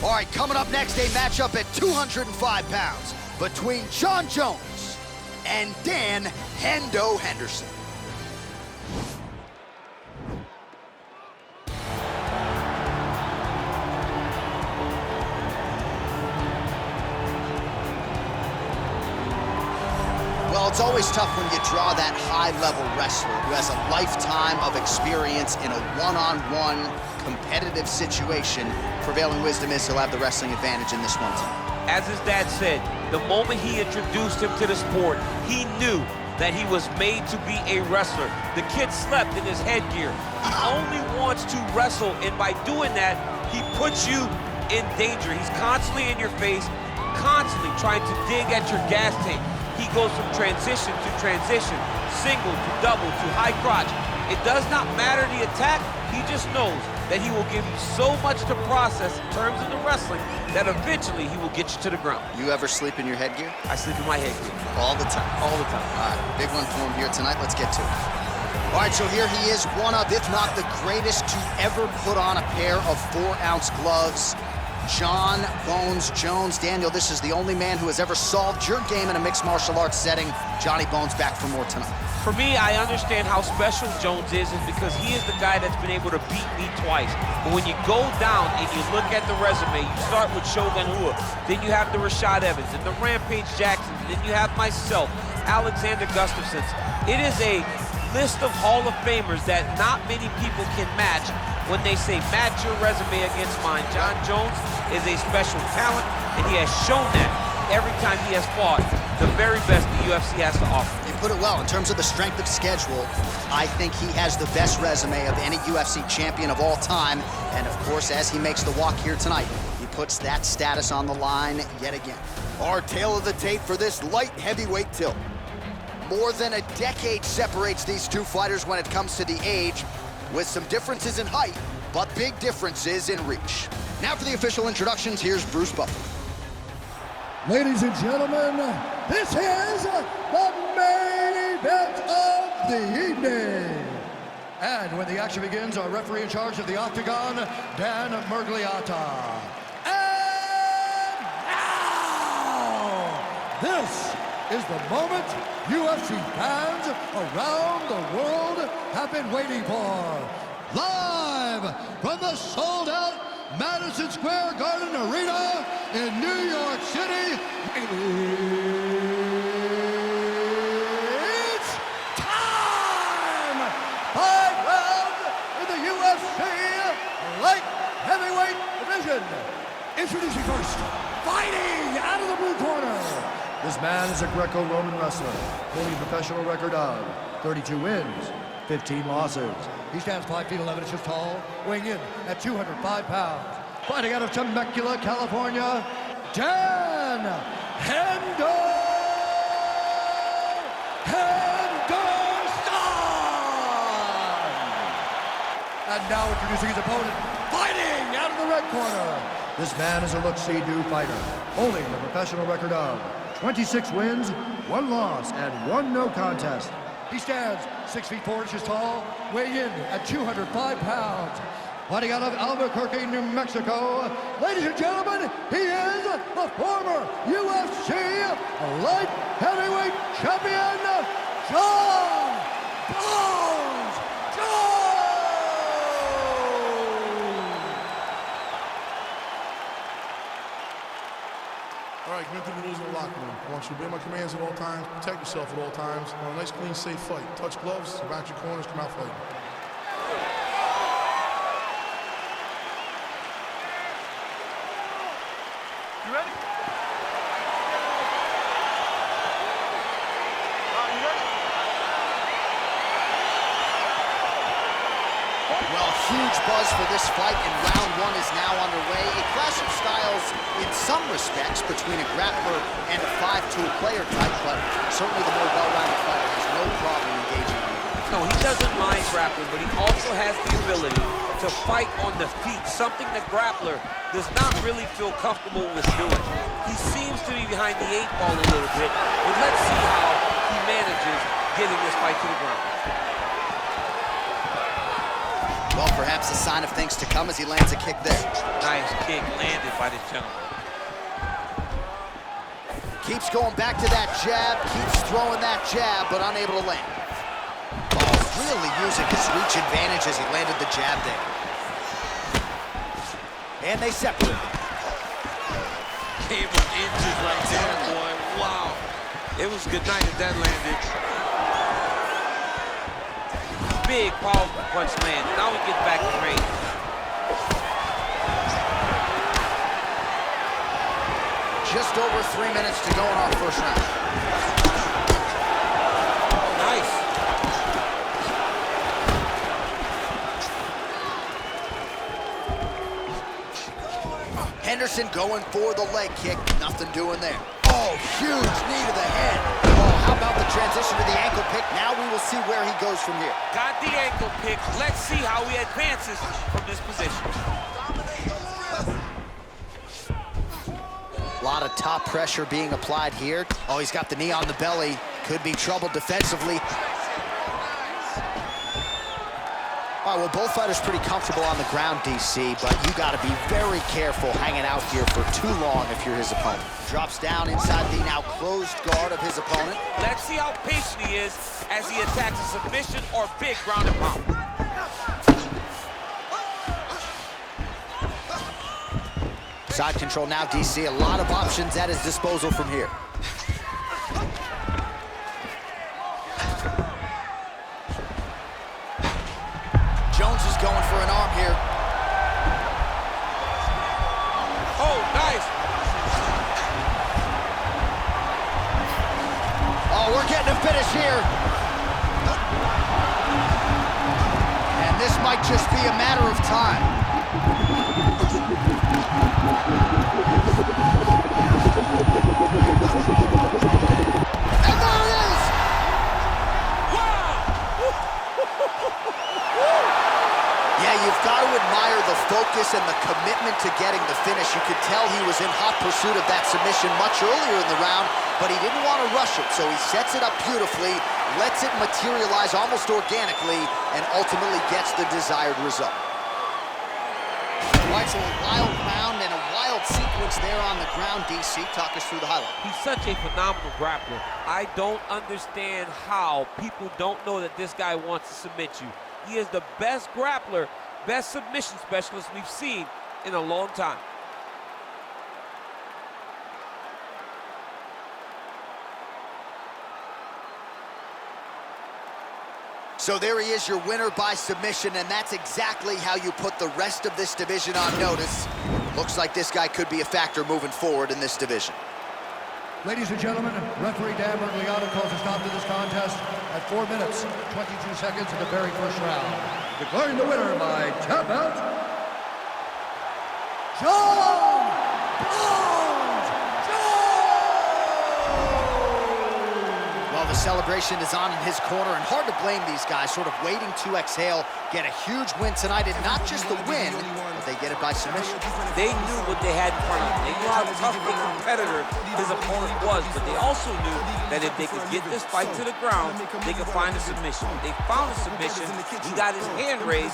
All right, coming up next, a matchup at 205 pounds between Jon Jones and Dan Hendo Henderson. Well, it's always tough when you draw that high-level wrestler who has a lifetime of experience in a one-on-one competitive situation. Prevailing wisdom is he'll have the wrestling advantage in this one tonight. As his dad said, the moment he introduced him to the sport, he knew that he was made to be a wrestler. The kid slept in his headgear. He only wants to wrestle, and by doing that, he puts you in danger. He's constantly in your face, constantly trying to dig at your gas tank. He goes from transition to transition, single to double to high crotch. It does not matter the attack. He just knows that he will give you so much to process in terms of the wrestling that eventually he will get you to the ground. You ever sleep in your headgear? I sleep in my headgear. All the time? All the time. All right, big one for him here tonight. Let's get to it. All right, so here he is, one of, if not the greatest to ever put on a pair of 4-ounce gloves. Jon Bones Jones. Daniel, this is the only man who has ever solved your game in a mixed martial arts setting. Johnny Bones back for more tonight. For me, I understand how special Jones is because he is the guy that's been able to beat me twice. But when you go down and you look at the resume, you start with Shogun Rua, then you have the Rashad Evans, and the Rampage Jackson, then you have myself, Alexander Gustafsson. It is a list of Hall of Famers that not many people can match. When they say match your resume against mine, Jon Jones is a special talent, and he has shown that every time he has fought the very best the UFC has to offer. You put it well. In terms of the strength of schedule, I think he has the best resume of any UFC champion of all time. And of course, as he makes the walk here tonight, he puts that status on the line yet again. Our tale of the tape for this light heavyweight tilt. More than a decade separates these two fighters when it comes to the age, with some differences in height, but big differences in reach. Now for the official introductions, here's Bruce Buffer. Ladies and gentlemen, this is the main event of the evening. And when the action begins, our referee in charge of the Octagon, Dan Murgliata. And now, this is the moment UFC fans around the world have been waiting for. Live from the sold-out Madison Square Garden Arena in New York City, it's time! 5 rounds in the UFC light heavyweight division. Introducing first, fighting out of the blue corner. This man is a Greco-Roman wrestler, holding a professional record of 32 wins, 15 losses. He stands 5 feet 11 inches tall, weighing in at 205 pounds. Fighting out of Temecula, California, Dan Hendo Henderson! And now introducing his opponent, fighting out of the red corner. This man is a look-see-do fighter, holding a professional record of 26 wins, 1 loss, and 1 no contest. He stands 6 feet 4 inches tall, weighing in at 205 pounds. Fighting out of Albuquerque, New Mexico, ladies and gentlemen, he is the former UFC light heavyweight champion, Jon Bones Jones! All right, commit to the rules of the locker room. I want you to obey my commands at all times, protect yourself at all times. I want a nice, clean, safe fight. Touch gloves, back your corners, come out fighting. You ready? Well, huge buzz for this fight, and round 1 is now underway. A clash of styles in some respects between a grappler and a 5-tool player type, but certainly the more well-rounded fighter has no problem engaging on it. No, he doesn't mind grappling, but he also has the ability to fight on the feet, something the grappler does not really feel comfortable with doing. He seems to be behind the 8 ball a little bit, but let's see how he manages getting this fight to the ground. Well, perhaps a sign of things to come as he lands a kick there. Nice kick. kick landed by this gentleman. Keeps going back to that jab, keeps throwing that jab, but unable to land. Oh, really using his reach advantage as he landed the jab there. And they separate. Came with inches right there, boy. Wow. It was good night if that landed. Big, powerful punch land. Now we get back to range. Just over 3 minutes to go in our first round. Nice. Henderson going for the leg kick. Nothing doing there. Oh, huge knee to the head. Oh, how about the transition to the ankle pick? Now we will see where he goes from here. Got the ankle pick. Let's see how he advances from this position. A lot of top pressure being applied here. Oh, he's got the knee on the belly. Could be trouble defensively. All right, well, both fighters pretty comfortable on the ground, DC, but you got to be very careful hanging out here for too long if you're his opponent. Drops down inside the now closed guard of his opponent. Let's see how patient he is as he attacks a submission or big ground and pound. Side control now, DC. A lot of options at his disposal from here. Jones is going for an arm here. Oh, nice. Oh, we're getting a finish here. And this might just be a matter of time. And there it is! Yeah, you've got to admire the focus and the commitment to getting the finish. You could tell he was in hot pursuit of that submission much earlier in the round, but he didn't want to rush it, so he sets it up beautifully, lets it materialize almost organically, and ultimately gets the desired result. Right, so a wild round and a wild sequence there on the ground, DC. Talk us through the highlight. He's such a phenomenal grappler. I don't understand how people don't know that this guy wants to submit you. He is the best grappler, best submission specialist we've seen in a long time. So there he is, your winner by submission, and that's exactly how you put the rest of this division on notice. Looks like this guy could be a factor moving forward in this division. Ladies and gentlemen, referee Dan Bergliano calls a stop to this contest at 4 minutes, 22 seconds in the very first round. Declaring the winner by tap out, John Jones! Well, the celebration is on in his corner, and hard to blame these guys, sort of waiting to exhale, get a huge win tonight, and not just the win, but they get it by submission. They knew what they had in front of them. They knew how tough a competitor his opponent was, but they also knew that if they could get this fight to the ground, they could find a submission. They found a submission, he got his hand raised,